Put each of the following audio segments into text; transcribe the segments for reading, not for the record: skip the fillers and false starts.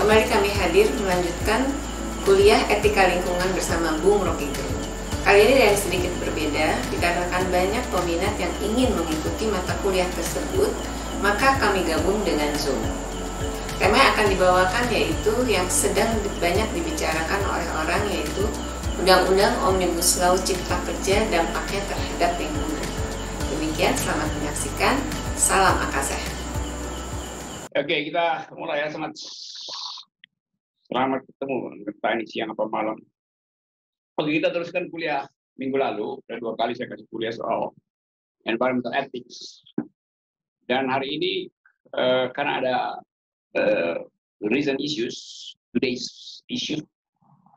Kembali kami hadir melanjutkan kuliah etika lingkungan bersama Bung Rocky Gerung. Kali ini yang sedikit berbeda, dikarenakan banyak peminat yang ingin mengikuti mata kuliah tersebut, maka kami gabung dengan Zoom. Tema yang akan dibawakan yaitu yang sedang banyak dibicarakan oleh orang, yaitu Undang-Undang Omnibus Law Cipta Kerja dampaknya terhadap lingkungan. Demikian, selamat menyaksikan. Salam Akaseh. Oke, kita mulai ya. Selamat ketemu. Entah ini siang apa malam. Oke, kita teruskan kuliah minggu lalu. Ada 2 kali saya kasih kuliah soal environmental ethics. Dan hari ini karena ada recent issues, today's issue,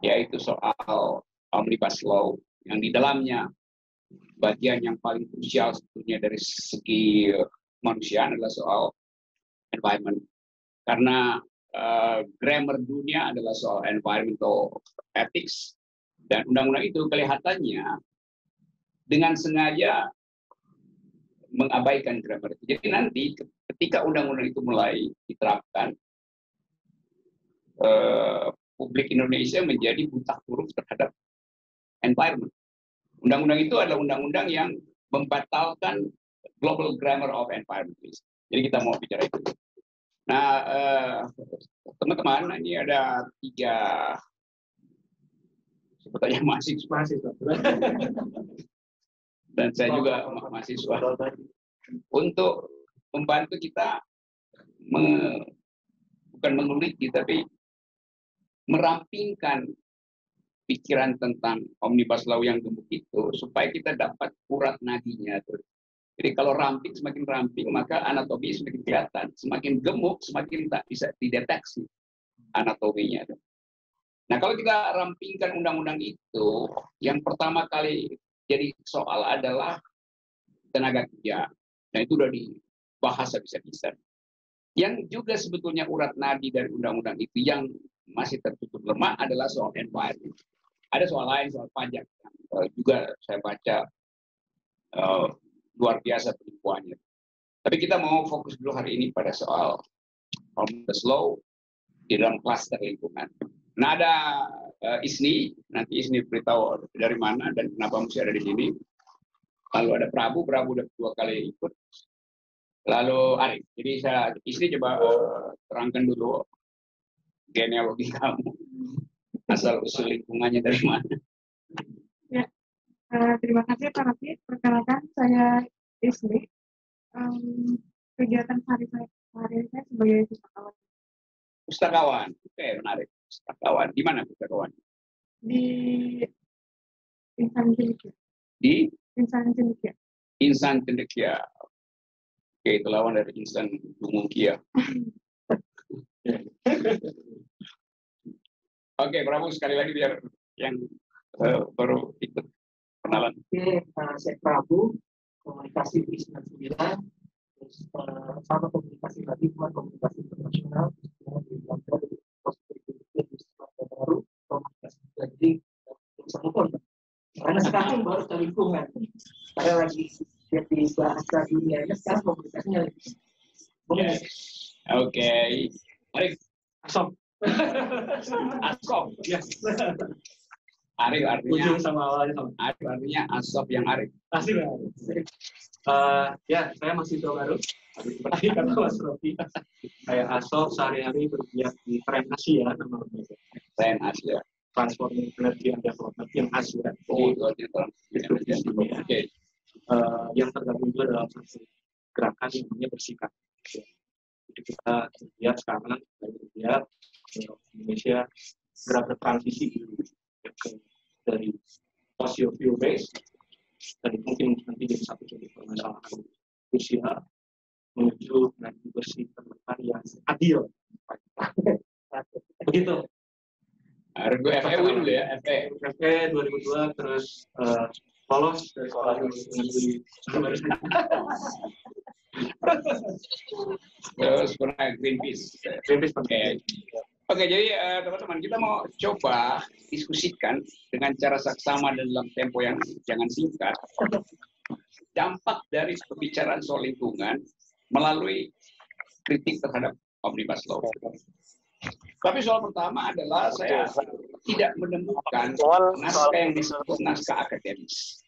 yaitu soal Omnibus Law yang di dalamnya bagian yang paling krusial sebetulnya dari segi manusia adalah soal environment. Karena grammar dunia adalah soal environmental ethics, dan undang-undang itu kelihatannya dengan sengaja mengabaikan grammar itu. Jadi nanti ketika undang-undang itu mulai diterapkan, publik Indonesia menjadi buta huruf terhadap environment. Undang-undang itu adalah undang-undang yang membatalkan global grammar of environment. Jadi kita mau bicara itu. Nah, teman-teman, ini ada 3 sebetulnya mahasiswa, dan saya juga mahasiswa, untuk membantu kita bukan meneliti tapi merampingkan pikiran tentang Omnibus Law yang gemuk itu supaya kita dapat urat nadinya. Jadi kalau ramping, semakin ramping, maka anatomi semakin kelihatan. Semakin gemuk, semakin tak bisa dideteksi anatominya. Nah, kalau kita rampingkan undang-undang itu, yang pertama kali jadi soal adalah tenaga kerja. Nah, itu udah dibahas habis-habisan. Yang juga sebetulnya urat nadi dari undang-undang itu yang masih tertutup lemah adalah soal environment. Ada soal lain, soal pajak. Juga saya baca luar biasa penipuannya. Tapi kita mau fokus dulu hari ini pada soal Omnibus Law di dalam klaster lingkungan. Nah, ada Isni, nanti Isni beritahu dari mana dan kenapa mesti ada di sini. Lalu ada Prabu udah 2 kali ikut. Lalu Arif. Jadi Isni coba terangkan dulu genealogi kamu, asal usul lingkungannya dari mana. Ya. Terima kasih Pak Rafi. Perkenalkan, saya Isni. Kegiatan sehari-hari saya sebagai pustakawan. Pustakawan, oke, menarik. Pustakawan, di mana pustakawan? Di Insan Cendekia. Di Insan Cendekia. Insan Cendekia. Oke, itu lawan dari Insan Dumungkia. Oke, Prabu sekali lagi biar yang baru ikut kenalan. Oke, saya Prabu, komunikasi di 99, terus sama komunikasi tadi, komunikasi internasional, di kantor, baru, komunikasi jadi sama karena sekarang baru ke lingkungan, karena lagi jadi bahasa dunianya sekarang komunikasinya lagi. Oke, Arif. Asop. Asop. Yes. Arif artinya Ujung sama awalnya sama. Arif artinya Asop yang Arif. Asik ya. Ya, saya masih baru. Seperti kata Mas Rofi, saya Asop sehari-hari bergiat di tren Asia, nama lembaga. Tren Asia. Transforming Energy and Development in Asia. Oh, itu oke. Yang tergabung juga dalam satu gerakan yang namanya Bersikap. Jadi kita lihat sekarang lihat Indonesia gerak bertransisi dari fossil fuel base, dan mungkin nanti jadi satu contoh permasalahan Rusia menuju energi bersih terbarukan yang adil. Begitu. Harus gue FE dulu ya, FE 2002 terus lolos dari sekolah negeri. Terus pernah Greenpeace. Oke, jadi teman-teman, kita mau coba diskusikan dengan cara saksama dan dalam tempo yang jangan singkat dampak dari pembicaraan soal lingkungan melalui kritik terhadap Omnibus Law. Tapi soal pertama adalah saya tidak menemukan naskah yang disebut naskah akademis.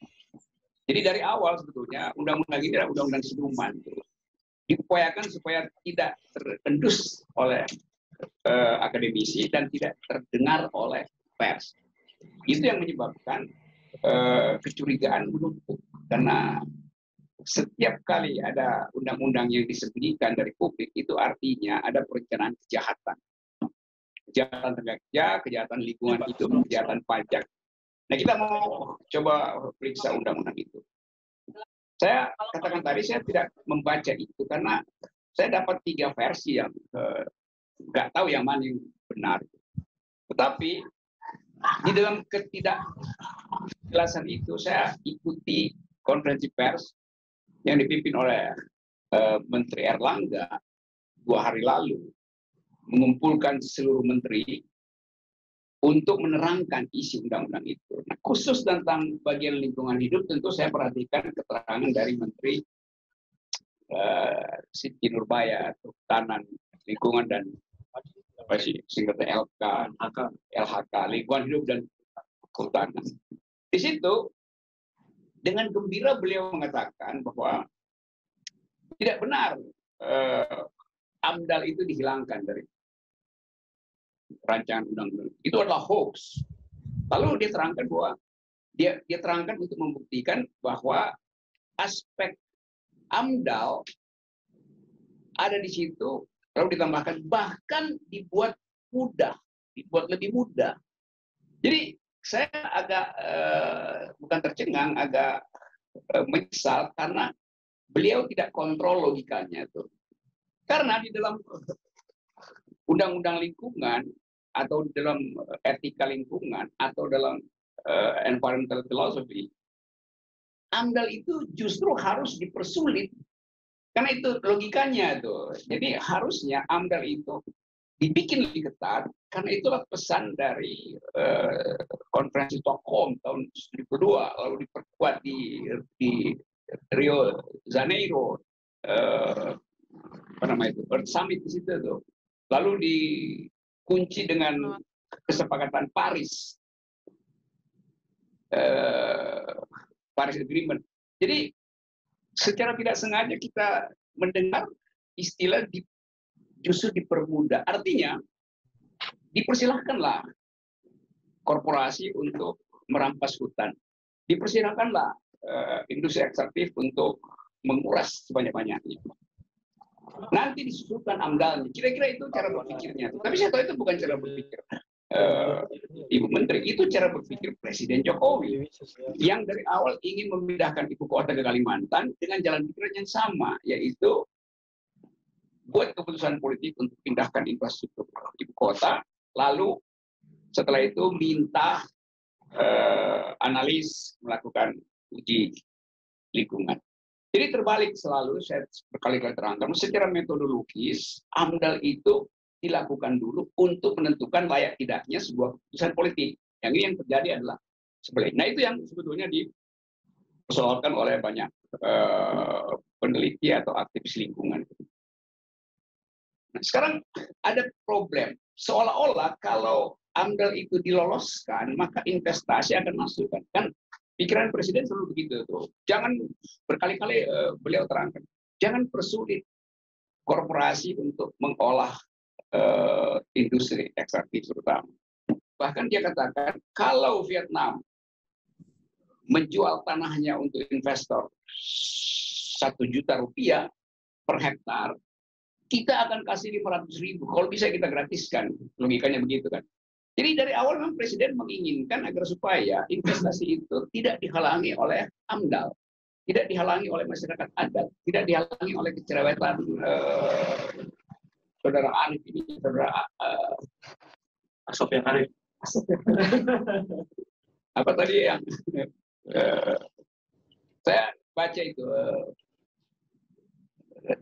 Jadi dari awal sebetulnya undang-undang ini adalah undang-undang siluman. Diupayakan supaya tidak terendus oleh akademisi dan tidak terdengar oleh pers. Itu yang menyebabkan kecurigaan menumpuk. Karena setiap kali ada undang-undang yang disembunyikan dari publik, itu artinya ada perencanaan kejahatan. Kejahatan tenaga kerja, kejahatan lingkungan hidup, kejahatan pajak. Nah, kita mau coba periksa undang-undang itu. Saya katakan tadi, saya tidak membaca itu karena saya dapat 3 versi yang nggak tahu yang mana yang benar. Tetapi di dalam ketidakjelasan itu, saya ikuti konferensi pers yang dipimpin oleh Menteri Erlangga 2 hari lalu, mengumpulkan seluruh menteri untuk menerangkan isi undang-undang itu. Nah, khusus tentang bagian lingkungan hidup, tentu saya perhatikan keterangan dari Menteri Siti Nurbaya, Kehutanan, Lingkungan dan apa sih singkatnya LHK, Lingkungan Hidup dan Kehutanan. Di situ dengan gembira beliau mengatakan bahwa tidak benar AMDAL itu dihilangkan dari rancangan undang-undang. Itu adalah hoax. Lalu dia terangkan bahwa dia terangkan untuk membuktikan bahwa aspek AMDAL ada di situ, lalu ditambahkan bahkan dibuat mudah, dibuat lebih mudah. Jadi saya agak bukan tercengang, agak menyesal karena beliau tidak kontrol logikanya tuh. Karena di dalam undang-undang lingkungan atau di dalam etika lingkungan atau dalam environmental philosophy, AMDAL itu justru harus dipersulit. Karena itu logikanya tuh. Jadi harusnya AMDAL itu dibikin lebih ketat, karena itulah pesan dari konferensi Stockholm tahun 2002, lalu diperkuat di Rio Janeiro, apa namanya itu, Earth Summit di situ tuh. Lalu dikunci dengan kesepakatan Paris, Paris Agreement. Jadi secara tidak sengaja kita mendengar istilah justru dipermudah. Artinya dipersilahkanlah korporasi untuk merampas hutan. Dipersilahkanlah industri ekstraktif untuk menguras sebanyak-banyaknya. Nanti disusulkan AMDAL. Kira-kira itu cara berpikirnya. Tapi saya tahu itu bukan cara berpikir Ibu Menteri, itu cara berpikir Presiden Jokowi yang dari awal ingin memindahkan ibu kota ke Kalimantan dengan jalan pikiran yang sama, yaitu buat keputusan politik untuk pindahkan infrastruktur ibu kota, lalu setelah itu minta analis melakukan uji lingkungan. Jadi terbalik selalu, saya berkali-kali terangkan, secara metodologis AMDAL itu dilakukan dulu untuk menentukan layak tidaknya sebuah keputusan politik. Yang ini yang terjadi adalah sebaliknya. Nah, itu yang sebetulnya dipersoalkan oleh banyak peneliti atau aktivis lingkungan. Nah, sekarang ada problem. Seolah-olah kalau AMDAL itu diloloskan, maka investasi akan masuk. Kan pikiran Presiden selalu begitu tuh. Jangan berkali-kali beliau terangkan, jangan persulit korporasi untuk mengolah industri ekstraktif terutama. Bahkan dia katakan kalau Vietnam menjual tanahnya untuk investor 1 juta rupiah per hektar, kita akan kasih 500.000. Kalau bisa kita gratiskan, logikanya begitu kan. Jadi dari awal memang Presiden menginginkan agar supaya investasi itu tidak dihalangi oleh AMDAL, tidak dihalangi oleh masyarakat adat, tidak dihalangi oleh kecerewetan Saudara Arif ini, Saudara Sofian Arif. Apa tadi yang saya baca itu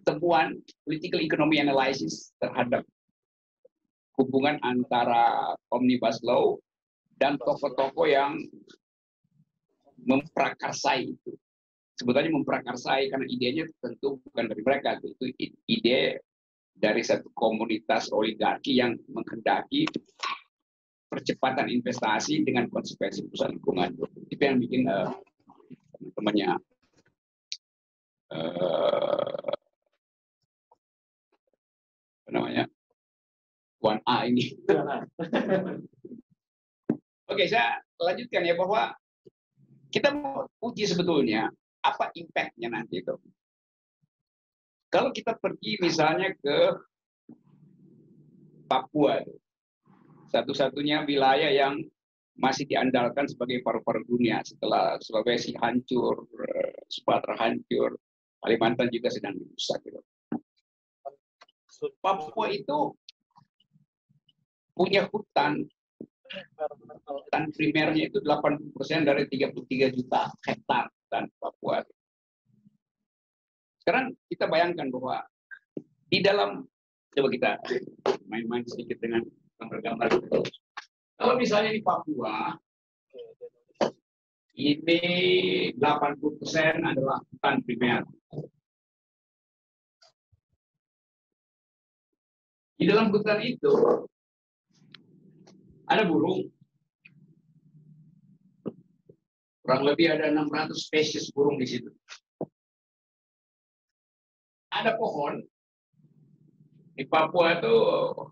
temuan political economy analysis terhadap hubungan antara Omnibus Law dan tokoh-tokoh yang memprakarsai itu. Sebetulnya memprakarsai karena idenya tentu bukan dari mereka, itu ide dari satu komunitas oligarki yang menghendaki percepatan investasi dengan konsekuensi perusahaan lingkungan. Itu yang bikin teman-temannya apa namanya 1A ini. Oke, saya lanjutkan ya, bahwa kita mau uji sebetulnya apa impact-nya nanti itu. Kalau kita pergi misalnya ke Papua, satu-satunya wilayah yang masih diandalkan sebagai paru-paru dunia setelah Sulawesi hancur, Sumatera hancur, Kalimantan juga sedang dirusak. Gitu. Papua itu punya hutan primernya itu 80% dari 33 juta hektar hutan Papua. Sekarang kita bayangkan bahwa di dalam, coba kita main-main sedikit dengan gambar-gambar. Kalau misalnya di Papua, ini 80% adalah hutan primer. Di dalam hutan itu ada burung. Kurang lebih ada 600 spesies burung di situ. Ada pohon. Di Papua itu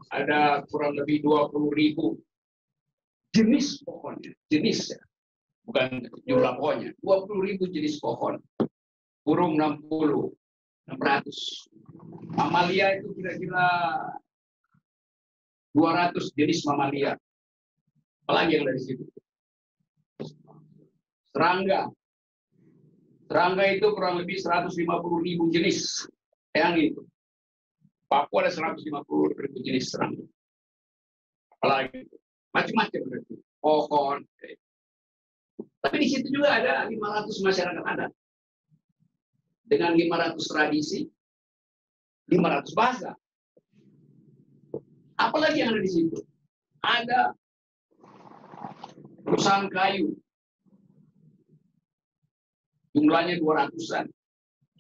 ada kurang lebih 20.000 jenis pohonnya. Jenis ya. Bukan jumlah pohonnya. 20.000 jenis pohon. Burung 60, 600. Mamalia itu kira-kira 200 jenis mamalia. Apalagi yang dari situ? Serangga. Serangga itu kurang lebih 150.000 jenis. Yang itu. Papua ada 150.000 jenis serangga. Apalagi macam-macam berarti. Pohon. Tapi di situ juga ada 500 masyarakat adat. Dengan 500 tradisi, 500 bahasa. Apalagi yang ada di situ? Ada perusahaan kayu. Jumlahnya 200-an.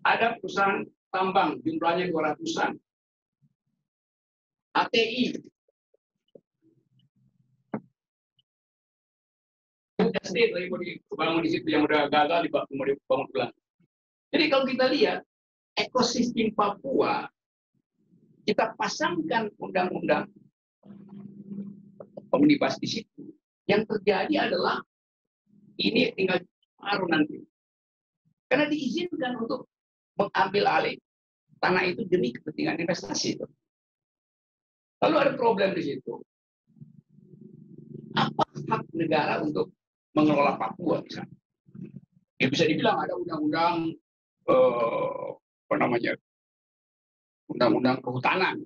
Ada perusahaan tambang, jumlahnya 200-an. ATI. SD lagi mau dibangun di situ, yang udah gagal dibangun ulang. Jadi kalau kita lihat ekosistem Papua, kita pasangkan undang-undang omnibus di situ. Yang terjadi adalah ini tinggal paruh nanti. Karena diizinkan untuk mengambil alih tanah itu demi kepentingan investasi. Lalu ada problem di situ. Apa hak negara untuk mengelola Papua misalnya? Ya bisa dibilang ada undang-undang undang-undang kehutanan,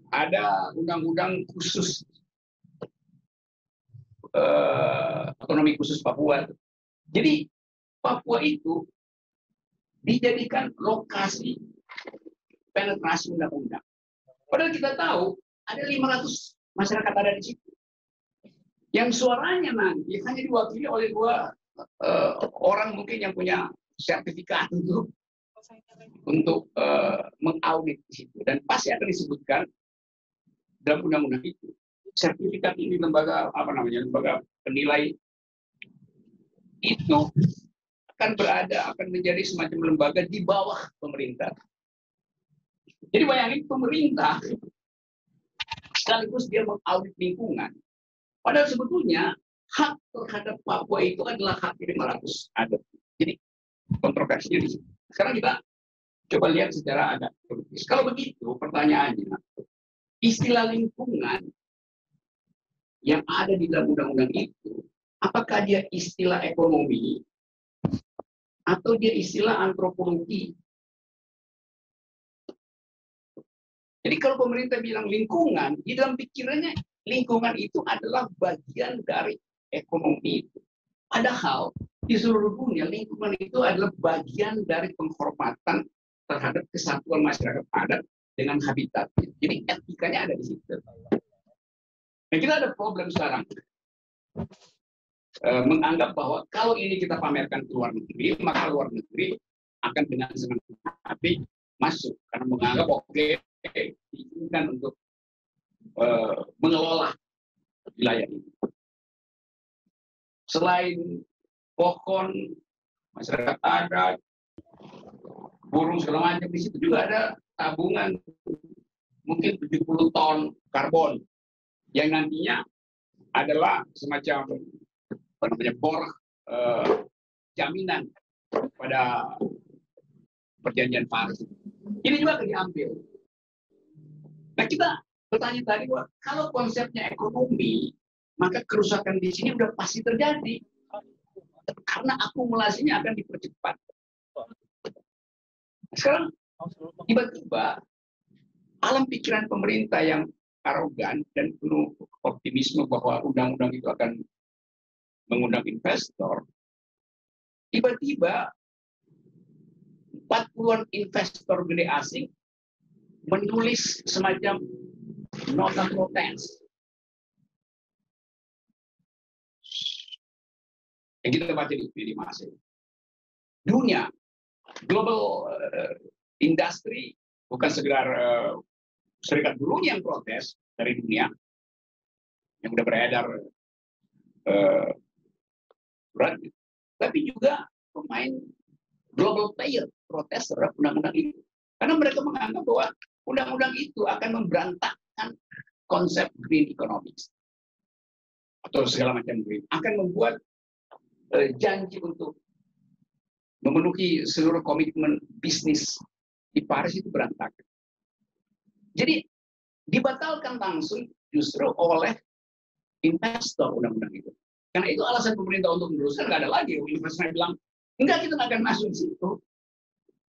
ada undang-undang khusus otonomi khusus Papua. Jadi Papua itu dijadikan lokasi penetrasi undang-undang. Padahal kita tahu ada 500 masyarakat ada di situ. Yang suaranya nanti hanya diwakili oleh dua orang mungkin yang punya sertifikat untuk mengaudit di situ. Dan pasti akan disebutkan dalam undang-undang itu. Sertifikat ini lembaga lembaga penilai itu akan menjadi semacam lembaga di bawah pemerintah. Jadi bayangin pemerintah sekaligus dia mengaudit lingkungan. Padahal sebetulnya hak terhadap Papua itu adalah hak 500 adat. Jadi kontroversinya di sini. Sekarang kita coba lihat secara agak politis. Kalau begitu pertanyaannya, istilah lingkungan yang ada di dalam undang-undang itu, apakah dia istilah ekonomi atau dia istilah antropologi? Jadi kalau pemerintah bilang lingkungan, di dalam pikirannya lingkungan itu adalah bagian dari ekonomi itu. Padahal di seluruh dunia lingkungan itu adalah bagian dari penghormatan terhadap kesatuan masyarakat adat dengan habitat. Jadi etikanya ada di situ. Nah, kita ada problem sekarang. Menganggap bahwa kalau ini kita pamerkan ke luar negeri, maka luar negeri akan dengan senang hati masuk. Karena menganggap oke, diinginkan untuk mengelola wilayah ini. Selain pohon, masyarakat adat, burung segala macam, di situ juga ada tabungan mungkin 70 ton karbon yang nantinya adalah semacam bor jaminan pada perjanjian Paris. Ini juga akan diambil. Nah, kita bertanya tadi bahwa kalau konsepnya ekonomi, maka kerusakan di sini udah pasti terjadi karena akumulasinya akan dipercepat. Sekarang tiba-tiba alam pikiran pemerintah yang arogan dan penuh optimisme bahwa undang-undang itu akan mengundang investor, tiba-tiba 40-an investor gede asing menulis semacam nota protes. Yang kita baca di media massa. Dunia, global industry, bukan sekedar serikat buruhnya yang protes dari dunia, yang udah beredar berat, tapi juga pemain global player protes terhadap undang-undang itu. Karena mereka menganggap bahwa undang-undang itu akan memberantakkan konsep green economics atau segala macam green, akan membuat janji untuk memenuhi seluruh komitmen bisnis di Paris itu berantakan. Jadi dibatalkan langsung justru oleh investor undang-undang itu. Karena itu alasan pemerintah untuk meneruskan, nggak ada lagi. Investor bilang, enggak, kita nggak akan masuk di situ.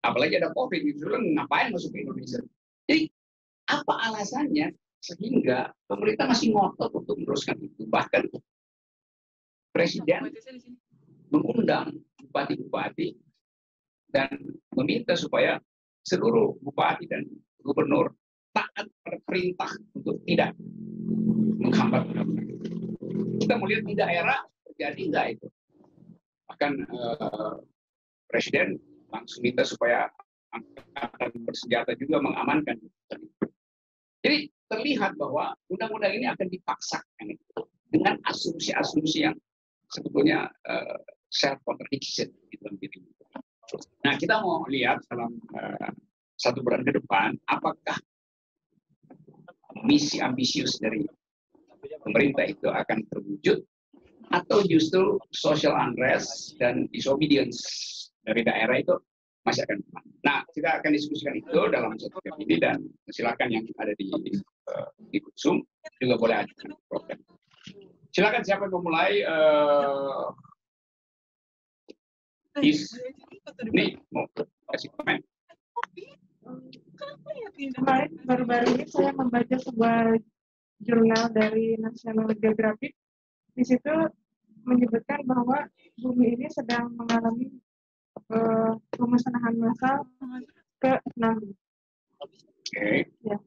Apalagi ada COVID, gitu, ngapain masuk ke Indonesia? Jadi apa alasannya sehingga pemerintah masih ngotot untuk meneruskan itu? Bahkan Presiden mengundang bupati-bupati dan meminta supaya seluruh bupati dan gubernur taat pada perintah untuk tidak menghambat undang-undang. Kita melihat di daerah terjadi enggak itu. Bahkan Presiden langsung minta supaya angkatan bersenjata juga mengamankan. Jadi terlihat bahwa undang-undang ini akan dipaksakan dengan asumsi-asumsi yang sebetulnya self contradiction di dalam diri. Nah, kita mau lihat dalam 1 bulan ke depan, apakah misi ambisius dari pemerintah itu akan terwujud atau justru social unrest dan disobedience dari daerah itu masih akan berlangsung. Nah, kita akan diskusikan itu dalam satu jam ini, dan silakan yang ada di Zoom juga boleh ajukan program. Silakan siapa yang memulai? Ini mau kasih komen. Kemarin baru-baru ini saya membaca sebuah jurnal dari National Geographic. Di situ menyebutkan bahwa bumi ini sedang mengalami pemusnahan massal ke-6. Okay. Ya.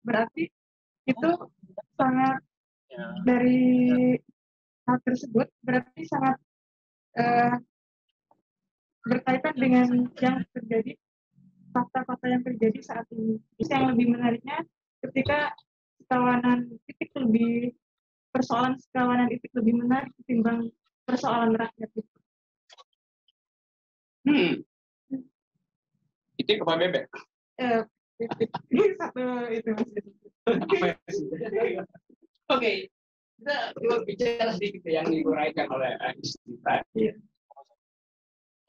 Berarti itu sangat, dari hal tersebut berarti sangat berkaitan dengan yang terjadi, fakta-fakta yang terjadi saat ini. Yang lebih menariknya ketika persoalan sekawanan itu lebih menarik ketimbang persoalan rakyat itu. Itu ke Pak Bebek. Satu itu masih. Oke, kita coba bicara sedikit yang diuraikan oleh istri tadi.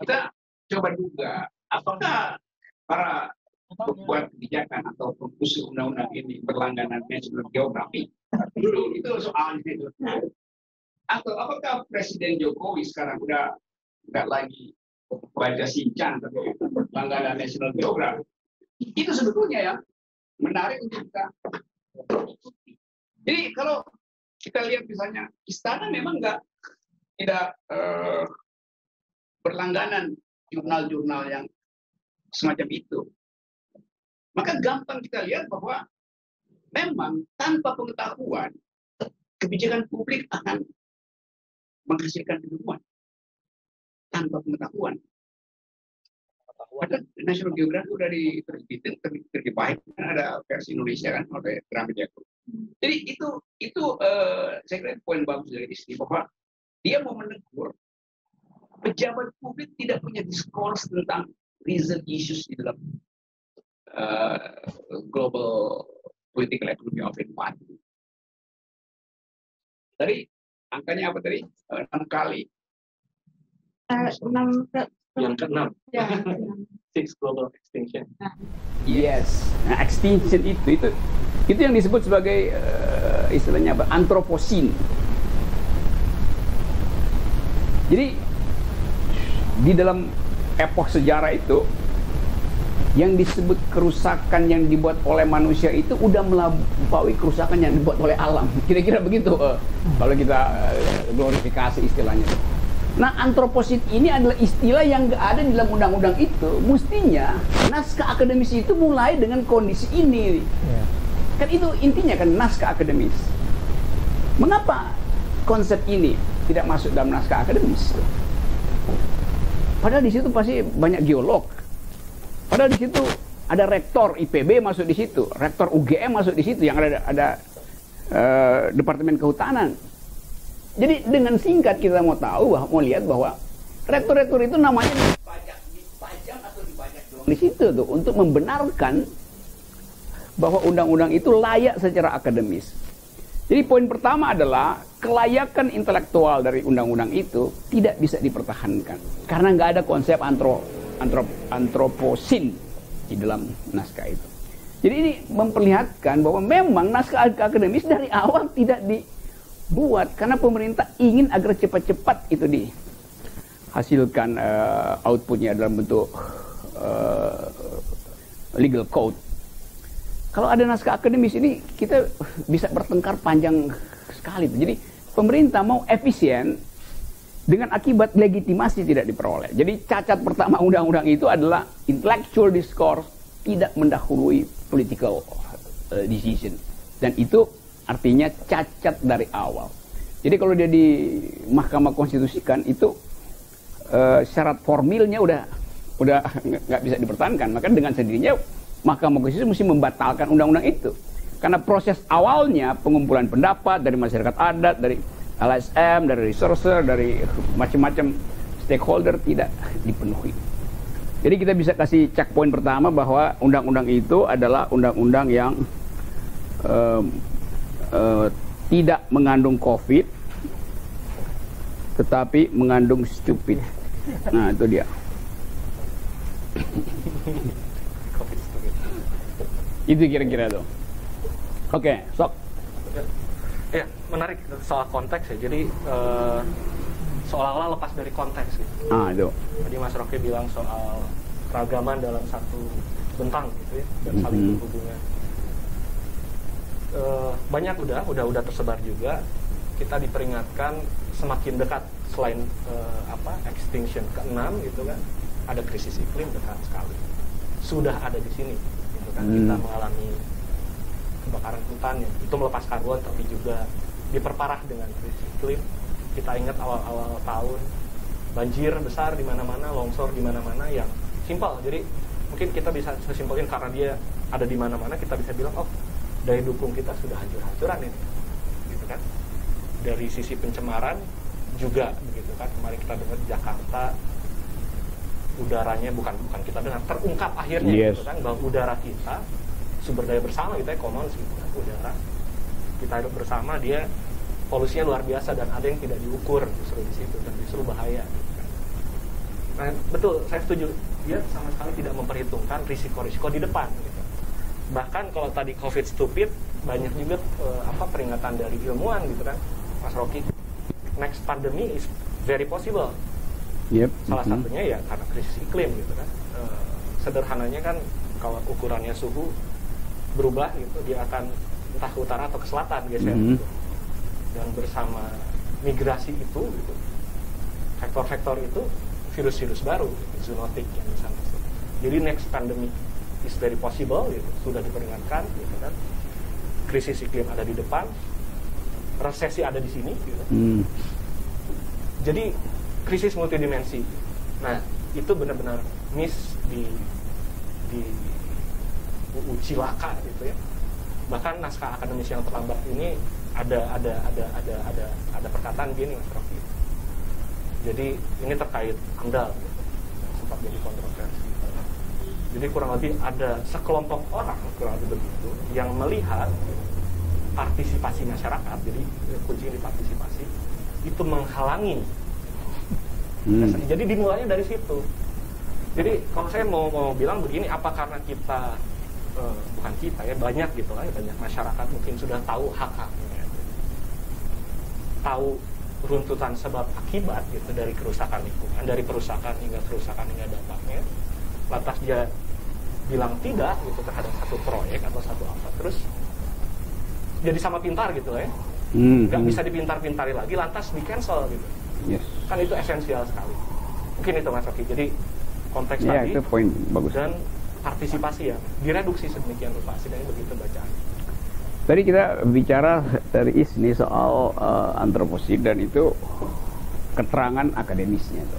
Kita coba juga apakah para pembuat kebijakan atau pengusul undang-undang ini berlangganan National Geographic dulu, itu soalnya itu. Atau apakah Presiden Jokowi sekarang udah nggak lagi baca Sinchan tapi berlangganan National Geographic? Itu sebetulnya yang menarik untuk kita ikuti. Jadi kalau kita lihat misalnya istana memang tidak berlangganan jurnal-jurnal yang semacam itu. Maka gampang kita lihat bahwa memang tanpa pengetahuan kebijakan publik akan menghasilkan kebuntuan. Tanpa pengetahuan. Ada National Geographic udah diterbitin, terjemahin kan ada versi Indonesia kan oleh Gramedia Group. Jadi itu saya kira poin bagus dari Isti bahwa dia mau menegur pejabat publik tidak punya diskurs tentang recent issues di dalam global political economy of environment. Tadi angkanya apa tadi? 6 kali. 6 ke Yang keenam, ya. 6 global extinction. Yes. Nah, extinction itu yang disebut sebagai istilahnya apa? Anthropocene. Jadi di dalam epoch sejarah itu yang disebut kerusakan yang dibuat oleh manusia itu udah melampaui kerusakan yang dibuat oleh alam. Kira-kira begitu kalau kita glorifikasi istilahnya. Nah, antroposid ini adalah istilah yang nggak ada di dalam undang-undang itu. Mestinya naskah akademis itu mulai dengan kondisi ini. Yeah. Kan itu intinya kan naskah akademis. Mengapa konsep ini tidak masuk dalam naskah akademis? Padahal di situ pasti banyak geolog. Padahal di situ ada rektor IPB masuk di situ, rektor UGM masuk di situ, yang ada Departemen Kehutanan. Jadi dengan singkat kita mau lihat bahwa rektor-rektor itu namanya dipajang atau dibajak doang di situ tuh untuk membenarkan bahwa undang-undang itu layak secara akademis. Jadi poin pertama adalah kelayakan intelektual dari undang-undang itu tidak bisa dipertahankan karena nggak ada konsep antroposin di dalam naskah itu. Jadi ini memperlihatkan bahwa memang naskah akademis dari awal tidak dibuat karena pemerintah ingin agar cepat-cepat itu dihasilkan outputnya dalam bentuk legal code. Kalau ada naskah akademis ini kita bisa bertengkar panjang sekali. Jadi pemerintah mau efisien dengan akibat legitimasi tidak diperoleh. Jadi cacat pertama undang-undang itu adalah intellectual discourse tidak mendahului political decision. Dan itu artinya cacat dari awal. Jadi kalau dia di Mahkamah Konstitusi kan itu syarat formilnya udah nggak bisa dipertahankan. Maka dengan sendirinya Mahkamah Konstitusi mesti membatalkan undang-undang itu. Karena proses awalnya pengumpulan pendapat dari masyarakat adat, dari LSM, dari researcher, dari macam-macam stakeholder tidak dipenuhi. Jadi kita bisa kasih checkpoint pertama bahwa undang-undang itu adalah undang-undang yang tidak mengandung COVID, tetapi mengandung stupid. Nah itu dia. Itu kira-kira tuh. Oke, sok. Ya, menarik soal konteks ya. Jadi seolah-olah lepas dari konteks gitu. Itu. Tadi Mas Rocky bilang soal keragaman dalam satu bentang gitu ya, dan saling berhubungan. Banyak udah tersebar juga. Kita diperingatkan semakin dekat selain extinction ke-6 gitu kan, ada krisis iklim dekat sekali. Sudah ada di sini. Kita mengalami kebakaran hutan yang itu melepas karbon tapi juga diperparah dengan krisis iklim. Kita ingat awal-awal tahun banjir besar di mana-mana, longsor di mana-mana yang simpel. Jadi mungkin kita bisa simpelin karena dia ada di mana-mana, kita bisa bilang daya dukung kita sudah hancur-hancuran ini, gitu kan. Dari sisi pencemaran juga begitu kan. Kemarin kita dengar Jakarta udaranya bukan kita dengar terungkap akhirnya gitu kan, bahwa udara kita sumber daya bersama kita commons gitu kan, udara kita hidup bersama dia polusinya luar biasa dan ada yang tidak diukur justru di situ dan justru bahaya gitu kan. Nah betul, saya setuju, dia sama sekali tidak memperhitungkan risiko-risiko di depan gitu. Bahkan kalau tadi COVID stupid, banyak juga peringatan dari ilmuwan gitu kan, Mas Rocky, next pandemic is very possible. Yep. Salah satunya ya karena krisis iklim gitu kan. Sederhananya kan kalau ukurannya suhu berubah gitu, dia akan entah ke utara atau ke selatan geser gitu. Dan bersama migrasi itu gitu, faktor-faktor itu virus-virus baru gitu, zoonotic yang bisa masuk. Jadi next pandemic is very possible gitu, sudah diperingatkan gitu kan. Krisis iklim ada di depan, resesi ada di sini gitu. Jadi krisis multidimensi. Nah, itu benar-benar di uji laka gitu ya. Bahkan naskah akademis yang terlambat ini ada perkataan gini Mas Rocky. Jadi ini terkait AMDAL gitu, yang sempat jadi kontroversi. Jadi kurang lebih ada sekelompok orang kurang lebih begitu yang melihat partisipasi masyarakat, jadi kunci di partisipasi itu menghalangi. Jadi dimulainya dari situ. Jadi kalau saya mau bilang begini, apa karena kita bukan kita ya, banyak gitu lah ya, banyak masyarakat mungkin sudah tahu hak-haknya, tahu runtutan sebab akibat gitu dari kerusakan lingkungan, dari perusakan hingga dampaknya, lantas dia bilang tidak gitu terhadap satu proyek atau satu apa, terus jadi sama pintar gitu lah ya, nggak bisa dipintar-pintari lagi, lantas di cancel gitu. Yes. Kan itu esensial sekali. Mungkin itu Mas Rocky. Jadi konteks Ya, tadi itu poin bagus. dan partisipasi ya direduksi sedemikian rupa, sidangnya begitu bacaan. Tadi kita bicara dari ISNI soal antroposid dan itu keterangan akademisnya itu.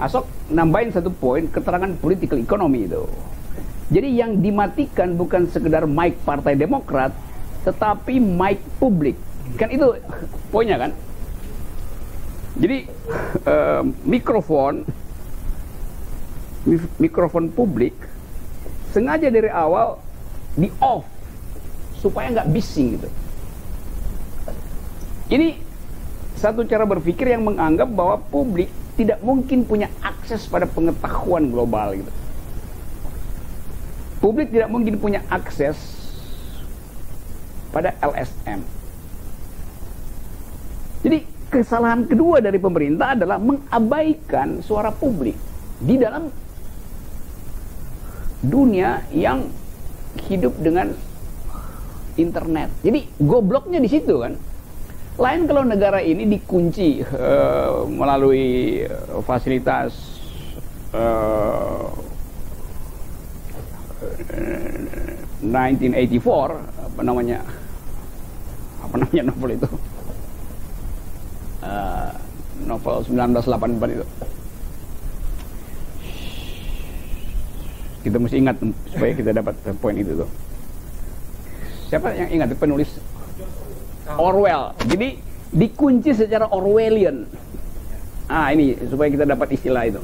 Asok nambahin satu poin, keterangan political economy itu. Jadi yang dimatikan bukan sekedar mic Partai Demokrat, tetapi mic publik. Kan itu poinnya kan? Jadi mikrofon publik sengaja dari awal di off supaya nggak bising gitu. Ini satu cara berpikir yang menganggap bahwa publik tidak mungkin punya akses pada pengetahuan global gitu. Publik tidak mungkin punya akses pada LSM. Jadi kesalahan kedua dari pemerintah adalah mengabaikan suara publik di dalam dunia yang hidup dengan internet. Jadi gobloknya di situ kan. Lain kalau negara ini dikunci melalui fasilitas 1984 apa namanya novel itu, novel 1984 itu. Kita mesti ingat supaya kita dapat poin itu tuh. Siapa yang ingat penulis? Orwell. Jadi dikunci secara Orwellian. Ini supaya kita dapat istilah itu.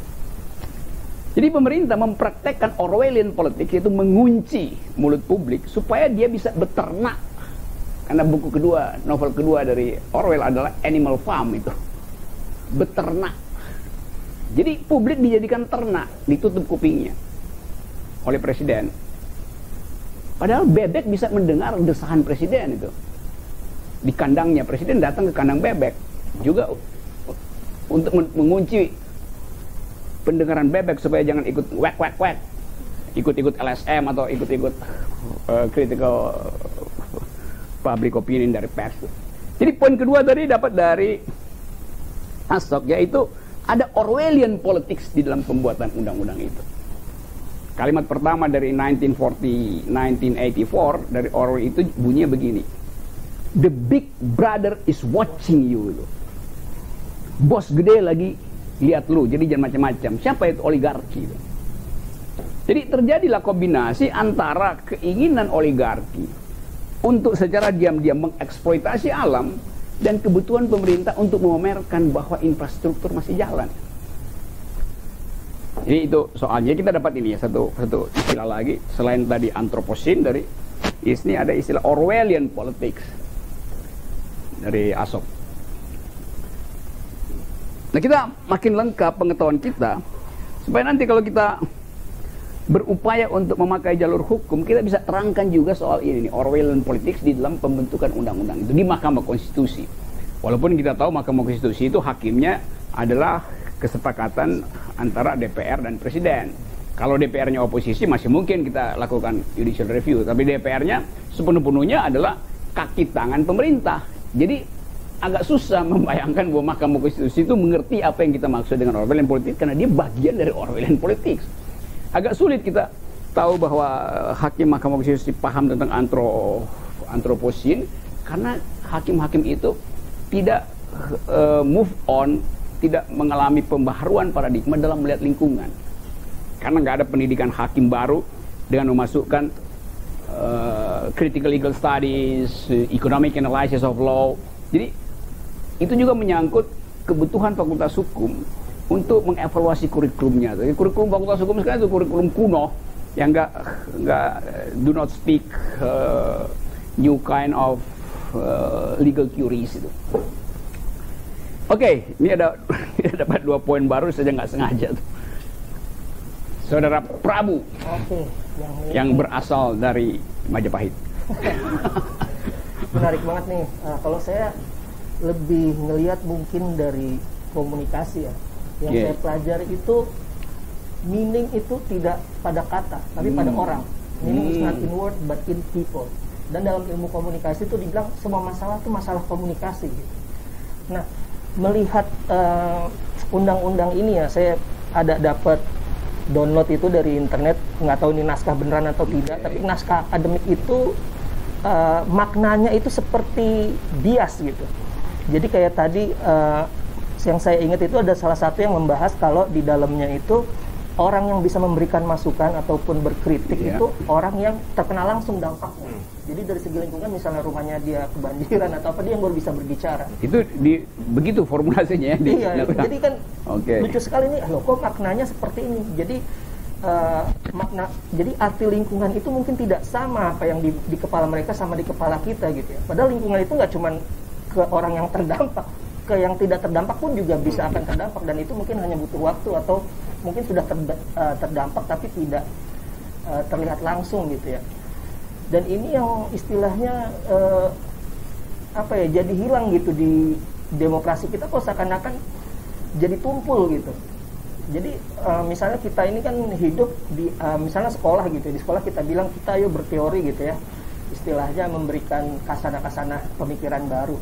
Jadi pemerintah mempraktekkan Orwellian politik, yaitu mengunci mulut publik supaya dia bisa beternak. Karena buku kedua, novel kedua dari Orwell adalah Animal Farm itu. Beternak. Jadi publik dijadikan ternak, ditutup kupingnya oleh presiden. Padahal bebek bisa mendengar desahan presiden itu. Di kandangnya, presiden datang ke kandang bebek juga untuk mengunci pendengaran bebek supaya jangan ikut wek, ikut LSM atau ikut critical public opinion dari pers. Jadi poin kedua tadi dapat dari Asok, yaitu ada Orwellian politics di dalam pembuatan undang-undang itu. Kalimat pertama dari 1984 dari Orwell itu bunyinya begini: The big brother is watching you. Bos gede lagi lihat lu, jadi jangan macam-macam. Siapa itu? Oligarki. Jadi terjadilah kombinasi antara keinginan oligarki untuk secara diam-diam mengeksploitasi alam dan kebutuhan pemerintah untuk memamerkan bahwa infrastruktur masih jalan. Jadi itu soalnya kita dapat ini ya, satu istilah lagi selain tadi antroposin dari ISNI, ada istilah Orwellian politics dari Asok. Nah, kita makin lengkap pengetahuan kita supaya nanti kalau kita berupaya untuk memakai jalur hukum, kita bisa terangkan juga soal ini nih, Orwellian politics di dalam pembentukan undang-undang itu di Mahkamah Konstitusi. Walaupun kita tahu Mahkamah Konstitusi itu hakimnya adalah kesepakatan antara DPR dan Presiden. Kalau DPR-nya oposisi masih mungkin kita lakukan judicial review, tapi DPR-nya sepenuh-penuhnya adalah kaki tangan pemerintah. Jadi agak susah membayangkan bahwa Mahkamah Konstitusi itu mengerti apa yang kita maksud dengan Orwellian politics karena dia bagian dari Orwellian politics. Agak sulit kita tahu bahwa hakim Mahkamah Konstitusi paham tentang antroposin karena hakim-hakim itu tidak move on, tidak mengalami pembaharuan paradigma dalam melihat lingkungan. karena nggak ada pendidikan hakim baru dengan memasukkan critical legal studies, economic analysis of law. Jadi itu juga menyangkut kebutuhan Fakultas Hukum untuk mengevaluasi kurikulumnya. Jadi kurikulum Fakultas Hukum sekarang itu kurikulum kuno yang nggak do not speak new kind of legal theories itu. Oke, ini ada dapat 2 poin baru saja nggak sengaja tuh. Saudara Prabu, yang berasal dari Majapahit. Menarik banget nih. Kalau saya lebih ngelihat mungkin dari komunikasi ya. Yang saya pelajari itu meaning itu tidak pada kata, tapi pada orang. Meaning is not in word but in people. Dan dalam ilmu komunikasi itu dibilang semua masalah itu masalah komunikasi. Gitu. Nah, melihat undang-undang ini ya, saya ada dapat download itu dari internet, nggak tahu ini naskah beneran atau tidak, tapi naskah akademik itu maknanya itu seperti bias gitu. Jadi kayak tadi yang saya ingat itu ada salah satu yang membahas kalau di dalamnya itu orang yang bisa memberikan masukan ataupun berkritik itu orang yang terkena langsung dampaknya. Jadi dari segi lingkungan, misalnya rumahnya dia kebanjiran atau apa, dia yang baru bisa berbicara. Itu begitu formulasinya ya? Iya, jadi kan lucu sekali nih, loh kok maknanya seperti ini. Jadi jadi arti lingkungan itu mungkin tidak sama apa yang di kepala mereka sama di kepala kita gitu ya. Padahal lingkungan itu nggak cuma ke orang yang terdampak, ke yang tidak terdampak pun juga bisa akan terdampak, dan itu mungkin hanya butuh waktu atau mungkin sudah terdampak tapi tidak terlihat langsung gitu ya. Dan ini yang istilahnya apa ya, jadi hilang gitu di demokrasi kita, kok seakan-akan jadi tumpul gitu. Jadi misalnya kita ini kan hidup di misalnya sekolah gitu, di sekolah kita bilang kita ayo berteori gitu ya, istilahnya memberikan kasana-kasana pemikiran baru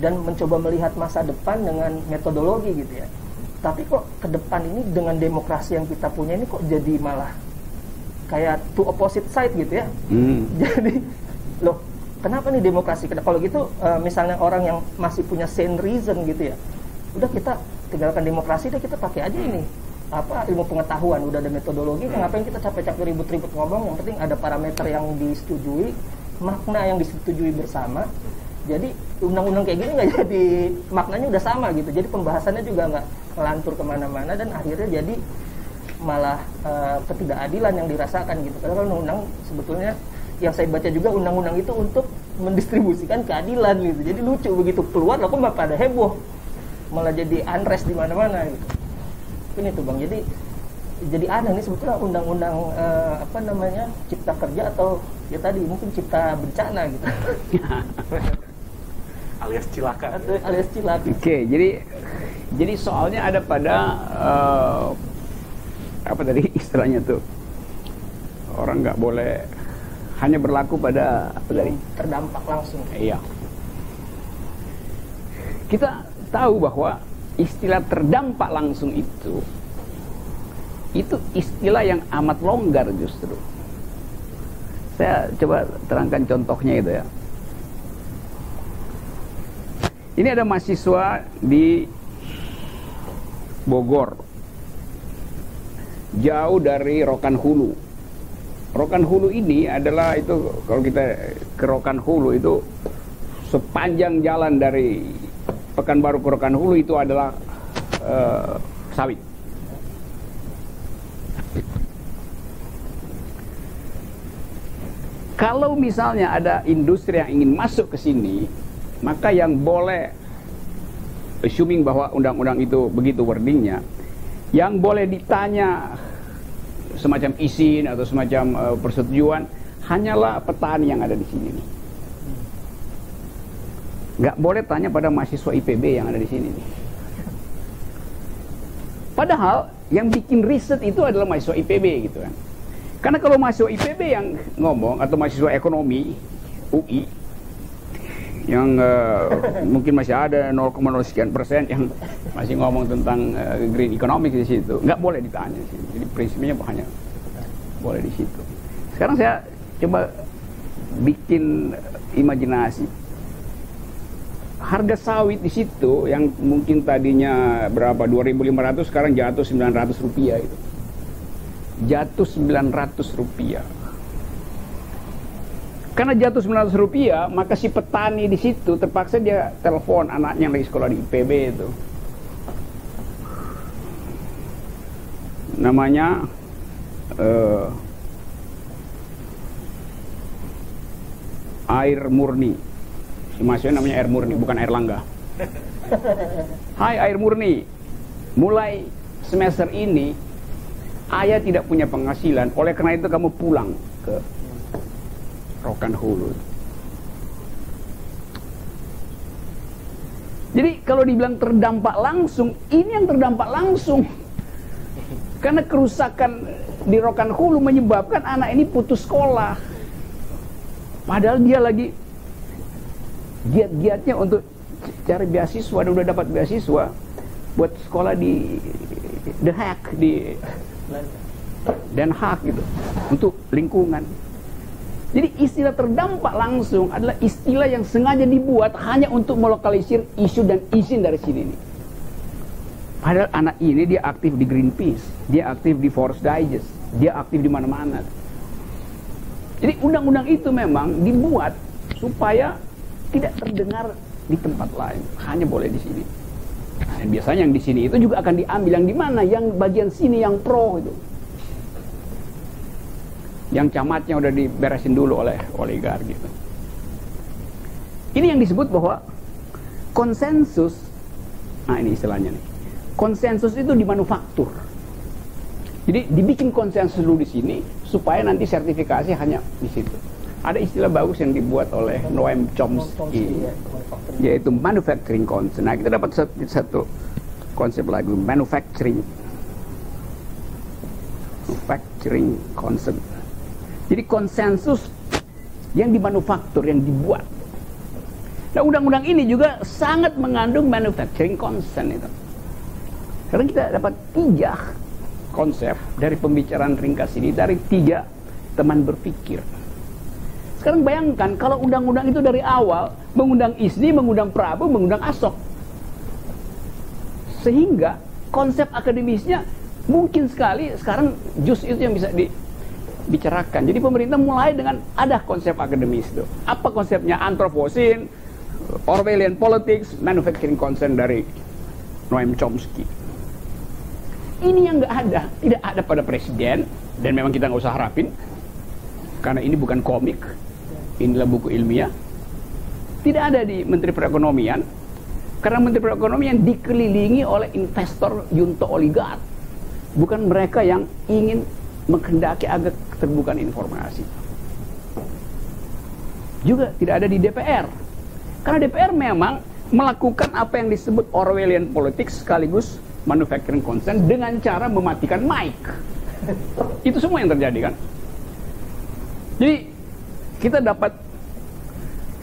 dan mencoba melihat masa depan dengan metodologi gitu ya. Tapi kok ke depan ini dengan demokrasi yang kita punya ini kok jadi malah kayak two opposite side gitu ya. Jadi loh, kenapa nih demokrasi? Kalau gitu misalnya orang yang masih punya sane reason gitu ya, udah kita tinggalkan demokrasi deh, kita pakai aja ini apa, ilmu pengetahuan, udah ada metodologi, ngapain kita capek-capek ribut-ribut ngomong, yang penting ada parameter yang disetujui, makna yang disetujui bersama. Jadi undang-undang kayak gini nggak jadi, maknanya udah sama gitu, jadi pembahasannya juga nggak ngelantur kemana-mana, dan akhirnya jadi malah ketidakadilan yang dirasakan gitu. Karena undang-undang sebetulnya yang saya baca juga, undang-undang itu untuk mendistribusikan keadilan gitu. Jadi lucu, begitu keluar lah kok pada heboh, malah jadi unrest di mana-mana gitu. Ini tuh Bang, jadi aneh nih sebetulnya undang-undang apa namanya, cipta kerja atau ya tadi mungkin cipta bencana gitu. Alias cilaka. Alias cilaka. Oke, jadi soalnya ada pada apa tadi istilahnya tuh, orang nggak boleh hanya berlaku pada apa tadi, terdampak langsung. Iya. Kita tahu bahwa istilah terdampak langsung itu istilah yang amat longgar justru. Saya coba terangkan contohnya itu ya. Ini ada mahasiswa di Bogor, jauh dari Rokan Hulu. Rokan Hulu ini adalah itu, kalau kita ke Rokan Hulu itu sepanjang jalan dari Pekanbaru ke Rokan Hulu itu adalah sawit. Kalau misalnya ada industri yang ingin masuk ke sini, maka yang boleh, assuming bahwa undang-undang itu begitu wordingnya, yang boleh ditanya semacam izin atau semacam persetujuan hanyalah petani yang ada di sini nih. Nggak boleh tanya pada mahasiswa IPB yang ada di sini nih. Padahal yang bikin riset itu adalah mahasiswa IPB gitu kan. Karena kalau mahasiswa IPB yang ngomong atau mahasiswa ekonomi UI yang mungkin masih ada 0,0 sekian persen yang masih ngomong tentang green economics di situ, nggak boleh ditanya sih. Jadi prinsipnya hanya boleh di situ. Sekarang saya coba bikin imajinasi. Harga sawit di situ yang mungkin tadinya berapa, 2.500, sekarang jatuh 900 rupiah itu. jatuh 900 rupiah. Karena jatuh 900 rupiah, maka si petani di situ terpaksa dia telepon anaknya yang lagi sekolah di IPB itu. Namanya Air Murni. Si mahasiswa namanya Air Murni, bukan Air Langga. Hai Air Murni, mulai semester ini ayah tidak punya penghasilan, oleh karena itu kamu pulang ke Rokan Hulu. Jadi kalau dibilang terdampak langsung, ini yang terdampak langsung. Karena kerusakan di Rokan Hulu menyebabkan anak ini putus sekolah. Padahal dia lagi giat-giatnya untuk cari beasiswa dan udah dapat beasiswa buat sekolah di The Hague, di Den Haag gitu, untuk lingkungan. Jadi istilah terdampak langsung adalah istilah yang sengaja dibuat hanya untuk melokalisir isu dan izin dari sini nih. Padahal anak ini dia aktif di Greenpeace, dia aktif di Forest Digest, dia aktif di mana-mana. Jadi undang-undang itu memang dibuat supaya tidak terdengar di tempat lain, hanya boleh di sini. Dan biasanya yang di sini itu juga akan diambil yang di mana, yang bagian sini yang pro itu. Yang camatnya udah diberesin dulu oleh oligarki gitu. Ini yang disebut bahwa konsensus. Nah ini istilahnya nih. Konsensus itu dimanufaktur. Jadi dibikin konsensus dulu di sini supaya nanti sertifikasi hanya di situ. Ada istilah bagus yang dibuat oleh Noam Chomsky, yaitu manufacturing consent. Nah kita dapat satu konsep lagi, manufacturing consent. Jadi konsensus yang dimanufaktur, yang dibuat. Nah undang-undang ini juga sangat mengandung manufacturing consent itu. Karena kita dapat 3 konsep dari pembicaraan ringkas ini, dari 3 teman berpikir. Sekarang bayangkan kalau undang-undang itu dari awal mengundang ISNI, mengundang Prabu, mengundang Asok. Sehingga konsep akademisnya mungkin sekali sekarang jus itu yang bisa dibicarakan. Jadi pemerintah mulai dengan ada konsep akademis itu. Apa konsepnya? Anthropocene, Orwellian politics, manufacturing consent dari Noam Chomsky. Ini yang nggak ada, tidak ada pada presiden, dan memang kita nggak usah harapin, karena ini bukan komik, inilah buku ilmiah. Tidak ada di Menteri Perekonomian, karena Menteri Perekonomian dikelilingi oleh investor junta oligark, bukan mereka yang ingin menghendaki agar keterbukaan informasi. Juga tidak ada di DPR, karena DPR memang melakukan apa yang disebut Orwellian politics sekaligus manufacturing consent dengan cara mematikan mic. Itu semua yang terjadi kan. Jadi kita dapat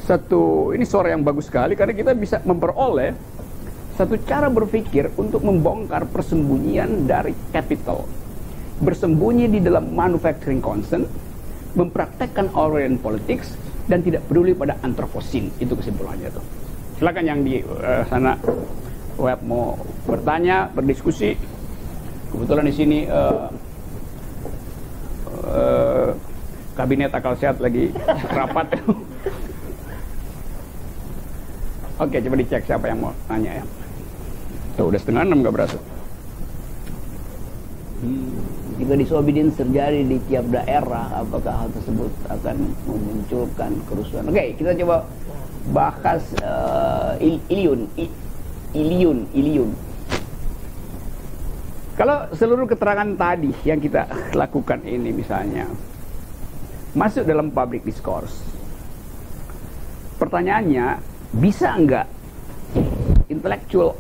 satu, ini suara yang bagus sekali karena kita bisa memperoleh satu cara berpikir untuk membongkar persembunyian dari capital, bersembunyi di dalam manufacturing consent, mempraktekkan Orwellian politics, dan tidak peduli pada anthropocene. Itu kesimpulannya tuh. Silakan yang di sana web mau bertanya, berdiskusi. Kebetulan di sini kabinet akal sehat lagi rapat. Oke, coba dicek siapa yang mau nanya ya. Tuh, udah 5:30 nggak berasa. Jika disobedience terjadi di tiap daerah, apakah hal tersebut akan memunculkan kerusuhan? Oke, kita coba bahas Iliun. Kalau seluruh keterangan tadi yang kita lakukan ini misalnya masuk dalam public discourse, pertanyaannya, bisa enggak intellectual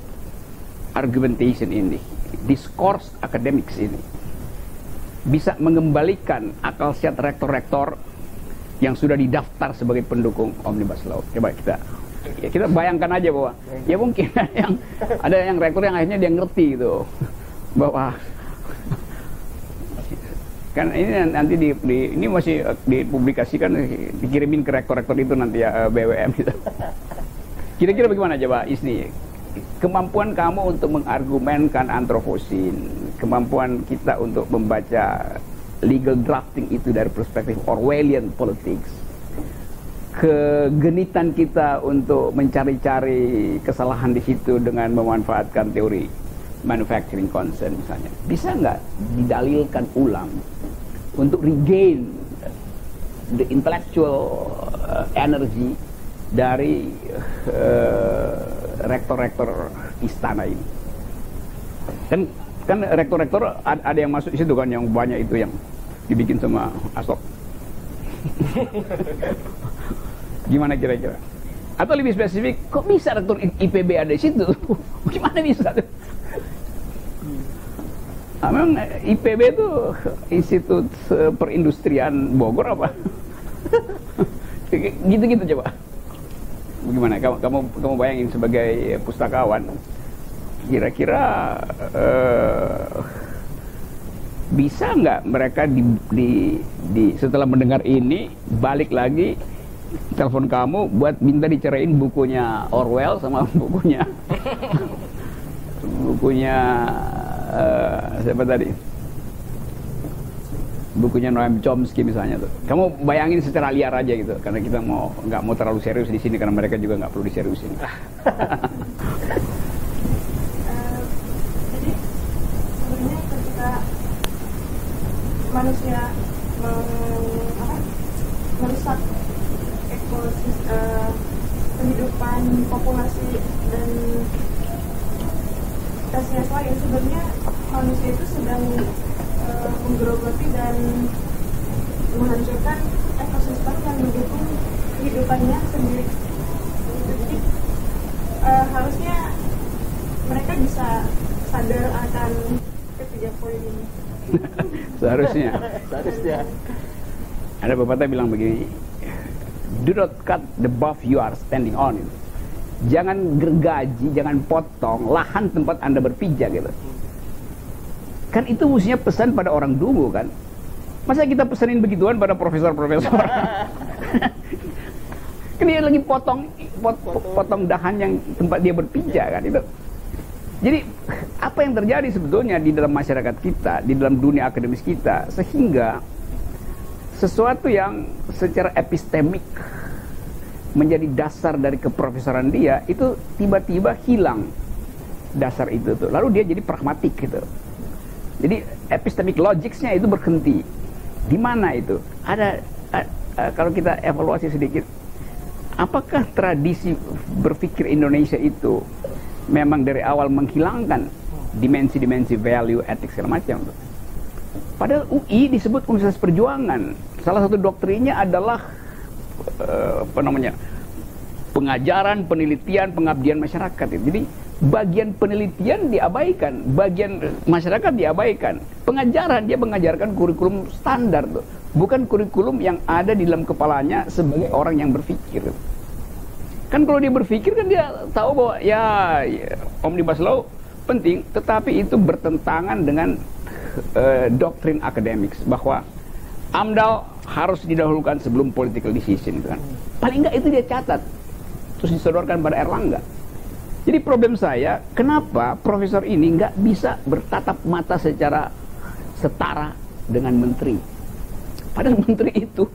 argumentation ini, discourse academics ini bisa mengembalikan akal sehat rektor-rektor yang sudah didaftar sebagai pendukung Omnibus Law? Coba kita bayangkan aja bahwa ya mungkin ada yang rektor yang akhirnya dia ngerti gitu bahwa kan ini nanti ini masih dipublikasikan, dikirimin ke rektor-rektor itu nanti ya, BWM gitu. Kira-kira bagaimana coba ISNI? Kemampuan kamu untuk mengargumenkan anthropocene, kemampuan kita untuk membaca legal drafting itu dari perspektif Orwellian politics, kegenitan kita untuk mencari-cari kesalahan di situ dengan memanfaatkan teori manufacturing consent misalnya, bisa nggak didalilkan ulang untuk regain the intellectual energy dari rektor-rektor istana ini. Kan rektor-rektor ada yang masuk di situ kan, yang banyak itu yang dibikin sama Asok. Gimana kira-kira? Atau lebih spesifik, kok bisa rektor IPB ada di situ? Gimana bisa? Memang IPB itu Institut Perindustrian Bogor apa? Gitu-gitu coba. Bagaimana? Kamu bayangin sebagai pustakawan, kira-kira bisa nggak mereka setelah mendengar ini balik lagi telepon kamu buat minta dicerain bukunya Orwell sama bukunya siapa tadi? Bukunya Noam Chomsky misalnya tuh. Kamu bayangin secara liar aja gitu, karena kita nggak mau terlalu serius di sini, karena mereka juga nggak perlu diseriusin. Jadi sebenarnya ketika manusia merusak kehidupan populasi dan spesies lain, sebenarnya manusia itu sedang menggerogoti dan menghancurkan ekosistem yang mendukung kehidupannya sendiri. Jadi harusnya mereka bisa sadar akan ketiga poin ini. Seharusnya. Ada pepatah bilang begini, do not cut the buff you are standing on. Jangan gergaji, jangan potong lahan tempat Anda berpijak gitu. Kan itu mestinya pesan pada orang dungu kan. Masa kita pesanin begituan pada profesor-profesor? Kan dia lagi potong dahan yang tempat dia berpijak kan itu. Jadi apa yang terjadi sebetulnya di dalam masyarakat kita, di dalam dunia akademis kita, sehingga sesuatu yang secara epistemik menjadi dasar dari keprofesoran dia itu tiba-tiba hilang dasar itu tuh. Lalu dia jadi pragmatik gitu. Jadi epistemic logics-nya itu berhenti. Di mana itu? Kalau kita evaluasi sedikit, apakah tradisi berpikir Indonesia itu memang dari awal menghilangkan dimensi-dimensi value, etik segala macam? Padahal UI disebut Universitas Perjuangan. Salah satu doktrinnya adalah pengajaran, penelitian, pengabdian masyarakat. Jadi bagian penelitian diabaikan, bagian masyarakat diabaikan. Pengajaran, dia mengajarkan kurikulum standar tuh, bukan kurikulum yang ada di dalam kepalanya sebagai orang yang berpikir. Kan kalau dia berpikir kan dia tahu bahwa ya Omnibus Law penting, tetapi itu bertentangan dengan doktrin akademik bahwa AMDAL harus didahulukan sebelum political decision itu kan. Paling enggak itu dia catat, terus disodorkan pada Erlangga. Jadi problem saya, kenapa profesor ini nggak bisa bertatap mata secara setara dengan menteri? Padahal menteri itu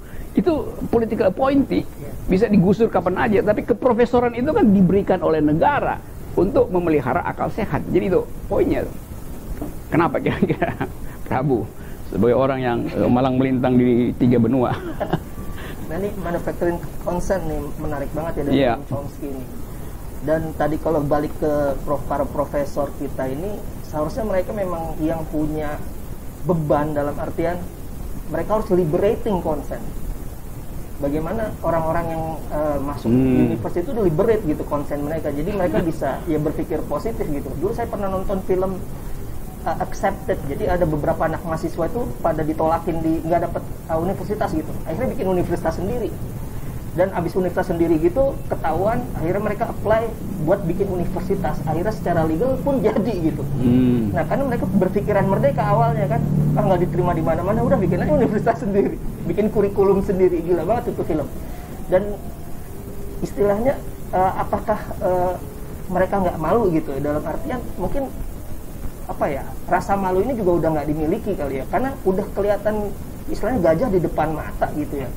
political appointee, bisa digusur kapan aja, tapi keprofesoran itu kan diberikan oleh negara untuk memelihara akal sehat. Jadi itu poinnya. Kenapa kira-kira Prabu sebagai orang yang malang melintang di 3 benua? Nah ini manufacturing concern nih menarik banget ya dari Chomsky ini. Dan tadi kalau balik ke para profesor kita ini, seharusnya mereka memang yang punya beban dalam artian mereka harus liberating consent. Bagaimana orang-orang yang masuk universitas itu liberate gitu consent mereka. Jadi mereka bisa ya berpikir positif gitu. Dulu saya pernah nonton film Accepted. Jadi ada beberapa anak mahasiswa itu pada ditolakin nggak dapat universitas gitu. Akhirnya bikin universitas sendiri. Dan abis universitas sendiri gitu ketahuan, akhirnya mereka apply buat bikin universitas. Akhirnya secara legal pun jadi gitu. Nah karena mereka berpikiran merdeka awalnya kan, nggak diterima di mana-mana, udah bikin aja universitas sendiri, bikin kurikulum sendiri. Gila banget itu film. Dan istilahnya apakah mereka nggak malu gitu? Dalam artian mungkin apa ya, rasa malu ini juga udah nggak dimiliki kali ya, karena udah kelihatan istilahnya gajah di depan mata gitu ya.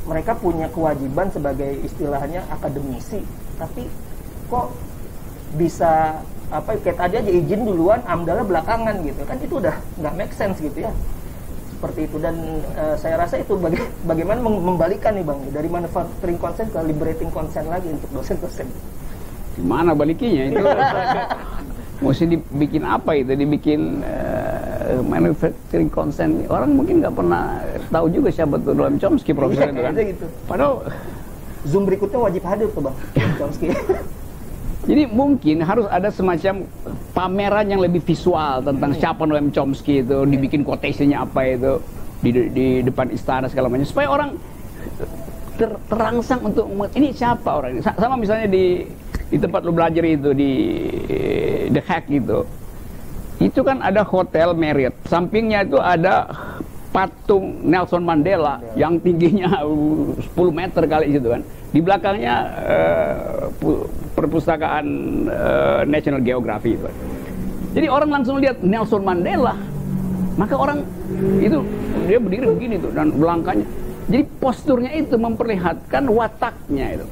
Mereka punya kewajiban sebagai istilahnya akademisi, tapi kok bisa apa kayak tadi aja izin duluan, amdalnya belakangan gitu kan, itu udah nggak make sense gitu ya, seperti itu. Dan saya rasa itu bagaimana membalikan nih Bang, dari manufacturing consent ke liberating consent lagi untuk dosen-dosen. Gimana balikinya itu? Mesti dibikin apa itu? Dibikin manufacturing consent. Orang mungkin nggak pernah tahu juga siapa tuh Noam Chomsky, profesor itu kan. Gitu. Padahal Zoom berikutnya wajib hadir tuh Bang Chomsky. jadi mungkin harus ada semacam pameran yang lebih visual tentang siapa Noam Chomsky itu, dibikin quotation-nya apa itu di depan istana segala macam, supaya orang terangsang untuk ini siapa orang ini. Sama misalnya di tempat lu belajar itu di The Hague itu kan ada hotel Marriott, sampingnya itu ada patung Nelson Mandela yang tingginya 10 meter kali itu kan, di belakangnya perpustakaan National Geographic itu. Jadi orang langsung lihat Nelson Mandela, maka orang itu dia berdiri begini tuh dan belakangnya, jadi posturnya itu memperlihatkan wataknya itu.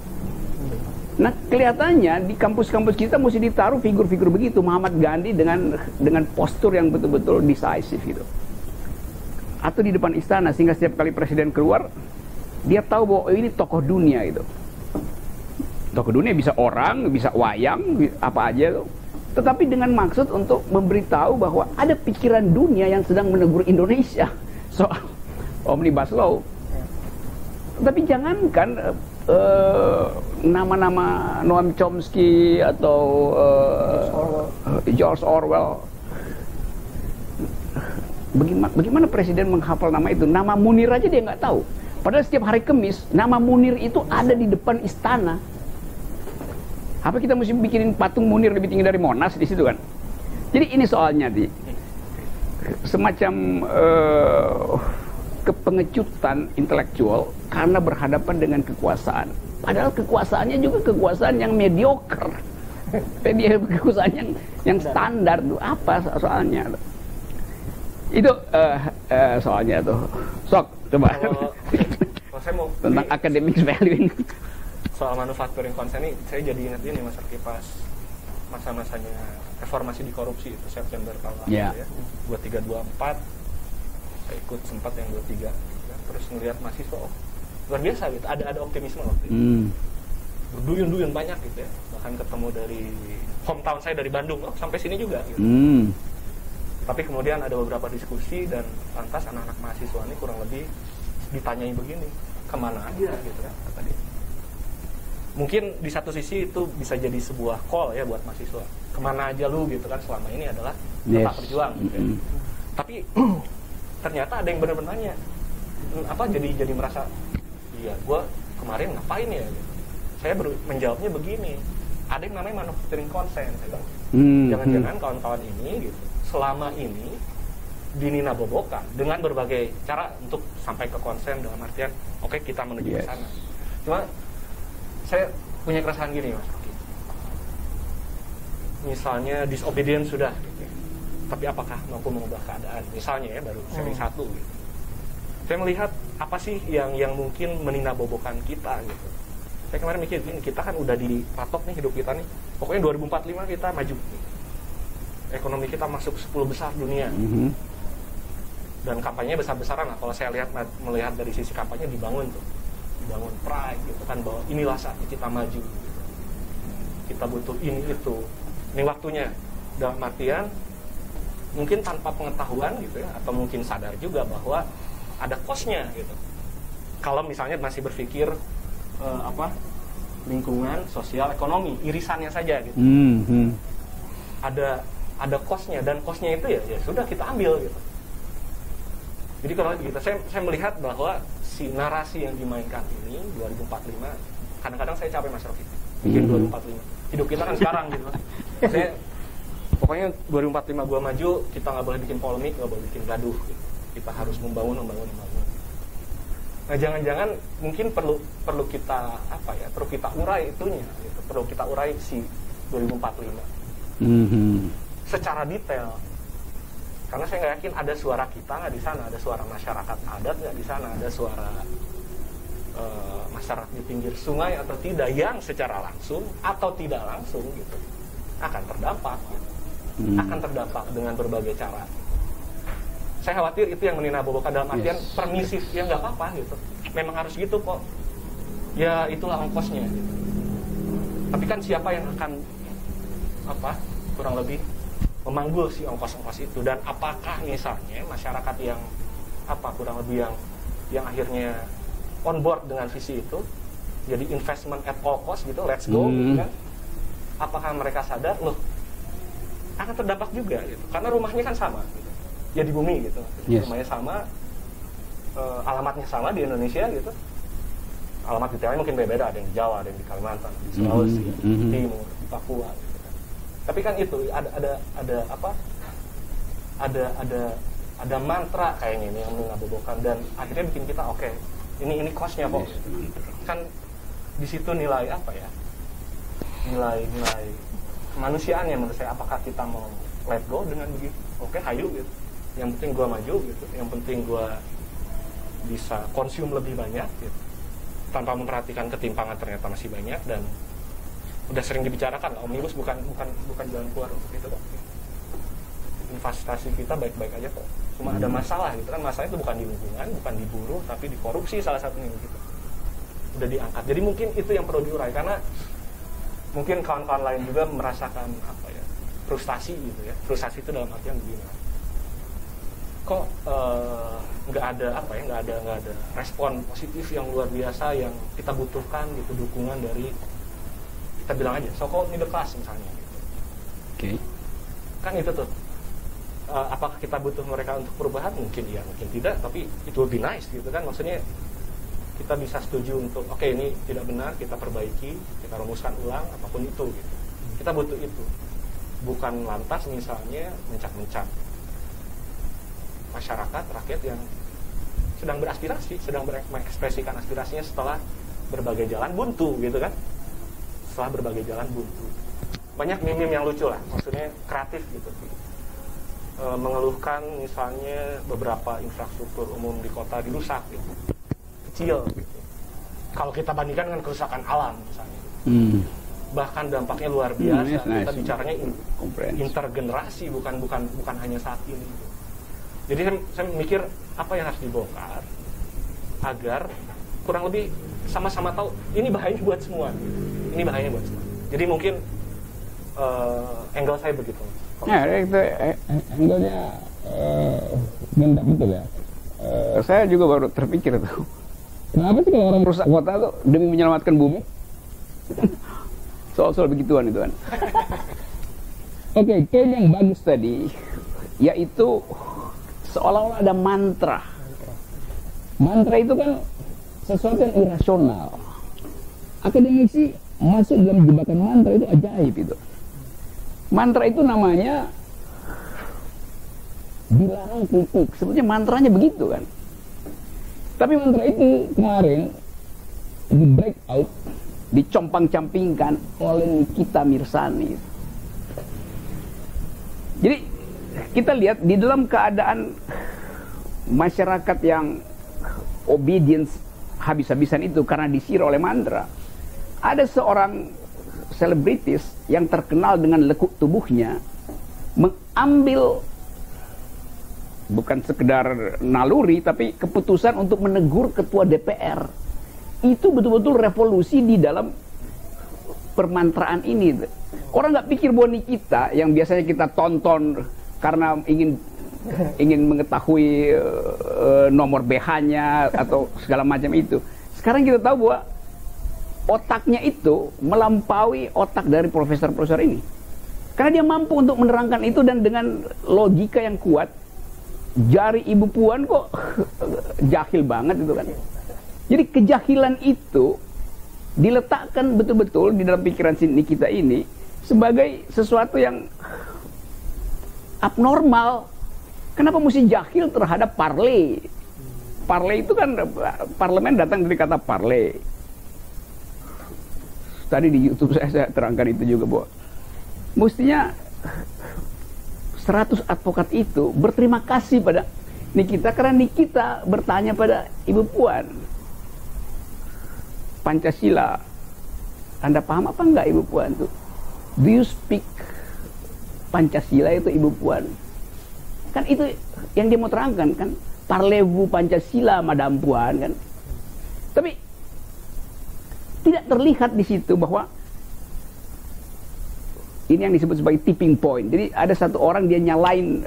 Nah, kelihatannya di kampus-kampus kita mesti ditaruh figur-figur begitu, Muhammad Gandhi dengan postur yang betul-betul decisive gitu. Atau di depan istana, sehingga setiap kali presiden keluar, dia tahu bahwa ini tokoh dunia itu. Tokoh dunia bisa orang, bisa wayang, apa aja tuh. Tetapi dengan maksud untuk memberitahu bahwa ada pikiran dunia yang sedang menegur Indonesia soal Omnibus Law. Tapi jangankan nama-nama Noam Chomsky atau George Orwell. Bagaimana presiden menghafal nama itu? Nama Munir aja dia nggak tahu. Padahal setiap hari Kamis nama Munir itu ada di depan istana. Apa kita mesti bikinin patung Munir lebih tinggi dari Monas di situ kan? Jadi ini soalnya semacam kepengecutan intelektual karena berhadapan dengan kekuasaan. Padahal kekuasaannya juga kekuasaan yang mediocre. Dia kekuasaan yang standar tuh apa soalnya? Itu soalnya tuh. Sok coba. Kalau saya mau tentang academic value ini. Soal manufacturing consent ini saya jadi ingat ini Mas Arki pas masa-masanya reformasi di korupsi itu September tahun lalu ya. 2324 ikut sempat yang 23 ya. Terus ngelihat mahasiswa luar biasa gitu, ada optimisme waktu itu. Berduyun-duyun banyak gitu ya, bahkan ketemu dari hometown saya dari Bandung sampai sini juga gitu. Tapi kemudian ada beberapa diskusi dan lantas anak-anak mahasiswa ini kurang lebih ditanyai begini, kemana aja gitu kan kata dia. Mungkin di satu sisi itu bisa jadi sebuah call ya buat mahasiswa, kemana aja lu gitu kan, selama ini adalah tetap berjuang gitu ya. Tapi ternyata ada yang benar-benar nanya, jadi merasa, iya gue kemarin ngapain ya gitu. Saya menjawabnya begini, ada yang namanya manufacturing consent, jangan-jangan kawan-kawan ini gitu selama ini dininabobokan dengan berbagai cara untuk sampai ke konsen, dalam artian oke, kita menuju ke sana. Cuma saya punya keresahan gini Mas, misalnya disobedience sudah gitu. Tapi apakah mampu mengubah keadaan? Misalnya ya baru seri 1 gitu. Saya melihat apa sih yang mungkin meninabobokan kita gitu. Saya kemarin mikir gini, kita kan udah dipatok nih hidup kita nih, pokoknya 2045 kita maju gitu. Ekonomi kita masuk 10 besar dunia. Dan kampanye besar-besaran lah. Kalau saya melihat dari sisi kampanye dibangun pride gitu kan, bahwa inilah saatnya kita maju gitu. Kita butuh ini itu. Ini waktunya. Dalam artian mungkin tanpa pengetahuan gitu ya, atau mungkin sadar juga bahwa ada cost-nya gitu. Kalau misalnya masih berpikir lingkungan, sosial, ekonomi, irisannya saja gitu. Ada cost-nya, dan cost-nya itu ya sudah kita ambil gitu. Jadi kalau kita saya melihat bahwa si narasi yang dimainkan ini 2045, kadang-kadang saya capek Mas Rofi. Bikin 2045. Hidup kita kan sekarang gitu. Saya pokoknya 2045 gua maju, kita nggak boleh bikin polemik, nggak boleh bikin gaduh gitu. Kita harus membangun. Nah, jangan-jangan mungkin perlu kita perlu kita urai itunya gitu. Perlu kita urai si 2045. Secara detail Karena saya nggak yakin ada suara kita nggak di sana, ada suara masyarakat adat nggak di sana, ada suara masyarakat di pinggir sungai atau tidak, yang secara langsung atau tidak langsung gitu akan terdampak gitu. Akan terdampak dengan berbagai cara. Saya khawatir itu yang meninabobokan dalam artian permisif, ya nggak apa-apa gitu, memang harus gitu kok, ya itulah ongkosnya gitu. Tapi kan siapa yang akan kurang lebih memanggul si ongkos-ongkos itu, dan apakah misalnya masyarakat yang kurang lebih yang akhirnya on board dengan visi itu, jadi investment at all cost gitu, let's go gitu kan, apakah mereka sadar loh akan terdampak juga gitu, karena rumahnya kan sama gitu, ya di bumi gitu, rumahnya sama, alamatnya sama di Indonesia gitu, alamat detailnya mungkin beda, ada yang di Jawa, ada yang di Kalimantan, di Sulawesi, di Timur, di Papua gitu kan. Tapi kan itu ada mantra kayaknya ini yang mengabobokan, dan akhirnya bikin kita oke, ini cost-nya kok. Kan di situ nilai nilai kemanusiaannya menurut saya, apakah kita mau let go dengan begitu, oke hayu gitu, yang penting gua maju gitu, yang penting gua bisa konsum lebih banyak gitu, tanpa memperhatikan ketimpangan ternyata masih banyak, dan udah sering dibicarakan omnibus bukan jalan keluar untuk itu kok. Investasi kita baik-baik aja kok, cuma ada masalah gitu kan, masalah itu bukan di lingkungan, bukan di buruh, tapi di korupsi salah satunya gitu, udah diangkat. Jadi mungkin itu yang perlu diurai, karena mungkin kawan-kawan lain juga merasakan frustasi gitu ya. Frustasi itu dalam artian begini, kok nggak ada respon positif yang luar biasa yang kita butuhkan gitu, dukungan dari, kita bilang aja so-called middle class misalnya gitu. Kan itu tuh, apakah kita butuh mereka untuk perubahan? Mungkin iya, mungkin tidak, tapi itu lebih nice gitu kan, maksudnya kita bisa setuju untuk oke, ini tidak benar, kita perbaiki, kita rumuskan ulang, apapun itu gitu. Kita butuh itu, bukan lantas misalnya mencap-mencap masyarakat, rakyat yang sedang beraspirasi, sedang mengekspresikan aspirasinya setelah berbagai jalan buntu gitu kan, setelah berbagai jalan buntu. Banyak meme yang lucu lah, maksudnya kreatif gitu, mengeluhkan misalnya beberapa infrastruktur umum di kota dirusak gitu, kecil gitu, kalau kita bandingkan dengan kerusakan alam misalnya, bahkan dampaknya luar biasa. Kita bicaranya intergenerasi, bukan hanya saat ini gitu. Jadi saya mikir apa yang harus dibongkar agar kurang lebih sama-sama tahu ini bahayanya buat semua, ini bahayanya buat semua. Jadi mungkin angle saya begitu. Ya, itu angle-nya mantap betul ya. Saya juga baru terpikir tuh, kenapa sih kalau orang merusak kota tuh demi menyelamatkan bumi? Soal-soal begituan itu kan. Oke, poin yang bagus tadi, yaitu seolah-olah ada mantra. Mantra itu kan sesuatu yang irasional. Akademisi masuk dalam jebakan mantra itu ajaib itu. Mantra itu namanya dilarang kritik. Sebetulnya mantranya begitu kan. Tapi mantra itu kemarin di break out, dicompang-campingkan oleh Nikita Mirzani. Jadi kita lihat di dalam keadaan masyarakat yang obedience habis-habisan itu karena disihir oleh mantra, ada seorang selebritis yang terkenal dengan lekuk tubuhnya mengambil bukan sekedar naluri tapi keputusan untuk menegur ketua DPR. Itu betul-betul revolusi di dalam permantraan ini. Orang nggak pikir bahwa Nikita yang biasanya kita tonton karena ingin mengetahui nomor BH-nya atau segala macam itu. Sekarang kita tahu bahwa otaknya itu melampaui otak dari profesor-profesor ini. Karena dia mampu untuk menerangkan itu, dan dengan logika yang kuat. Jari Ibu Puan kok jahil banget itu kan. Jadi kejahilan itu diletakkan betul-betul di dalam pikiran si Nikita ini sebagai sesuatu yang abnormal. Kenapa mesti jahil terhadap parle? Parle itu kan, parlemen datang dari kata parle. Tadi di YouTube saya terangkan itu juga, bahwa mestinya 100 advokat itu berterima kasih pada Nikita karena Nikita bertanya pada Ibu Puan, Pancasila, Anda paham apa enggak Ibu Puan tuh? Do you speak Pancasila itu Ibu Puan? Kan itu yang dia mau terangkan kan, parlez-vous Pancasila Madam Puan kan. Tapi tidak terlihat di situ bahwa ini yang disebut sebagai tipping point. Jadi ada satu orang dia nyalain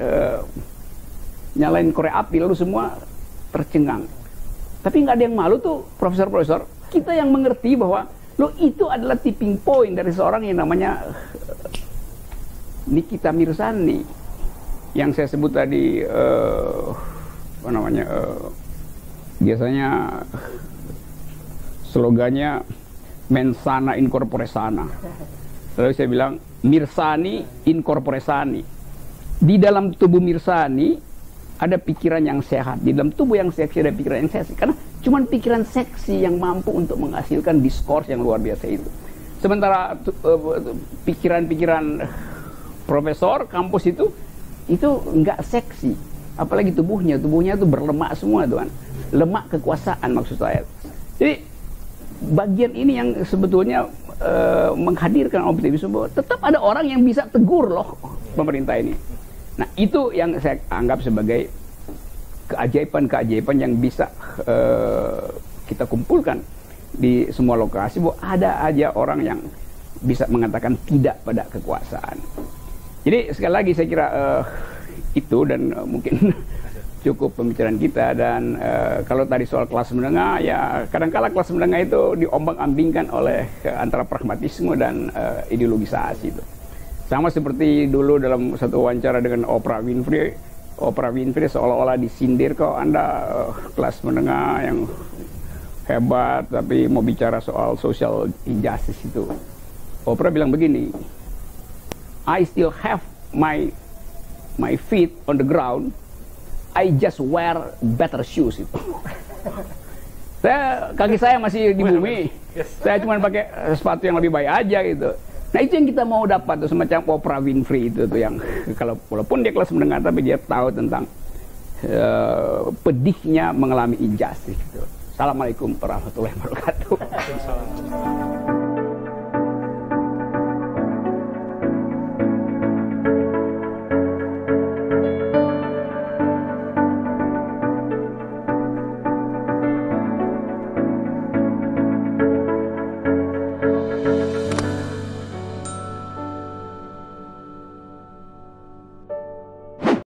korek api lalu semua tercengang. Tapi nggak ada yang malu tuh profesor-profesor. Kita yang mengerti bahwa lo itu adalah tipping point dari seorang yang namanya Nikita Mirzani yang saya sebut tadi biasanya slogannya mens sana in corpore sana. Lalu saya bilang Mirzani in corpore sani. Di dalam tubuh Mirzani ada pikiran yang sehat, di dalam tubuh yang seksi ada pikiran yang seksi. Karena cuma pikiran seksi yang mampu untuk menghasilkan diskurs yang luar biasa itu. Sementara pikiran-pikiran profesor kampus itu nggak seksi, apalagi tubuhnya itu berlemak semua tuan, lemak kekuasaan maksud saya. Jadi bagian ini yang sebetulnya menghadirkan optimisme bahwa tetap ada orang yang bisa tegur loh pemerintah ini. Nah itu yang saya anggap sebagai keajaiban-keajaiban yang bisa kita kumpulkan di semua lokasi, bahwa ada aja orang yang bisa mengatakan tidak pada kekuasaan. Jadi sekali lagi saya kira itu dan mungkin cukup pembicaraan kita. Dan kalau tadi soal kelas menengah, ya kadang-kala kelas menengah itu diombang-ambingkan oleh antara pragmatisme dan ideologisasi itu. Sama seperti dulu dalam satu wawancara dengan Oprah Winfrey seolah-olah disindir, kok Anda kelas menengah yang hebat tapi mau bicara soal social injustice itu. Oprah bilang begini, I still have my feet on the ground, I just wear better shoes itu. Kaki saya masih di bumi, saya cuma pakai sepatu yang lebih baik aja gitu. Nah itu yang kita mau dapat tuh, semacam Oprah Winfrey itu tuh, yang kalau walaupun dia kelas menengah tapi dia tahu tentang pedihnya mengalami injustice gitu. Assalamualaikum warahmatullahi wabarakatuh.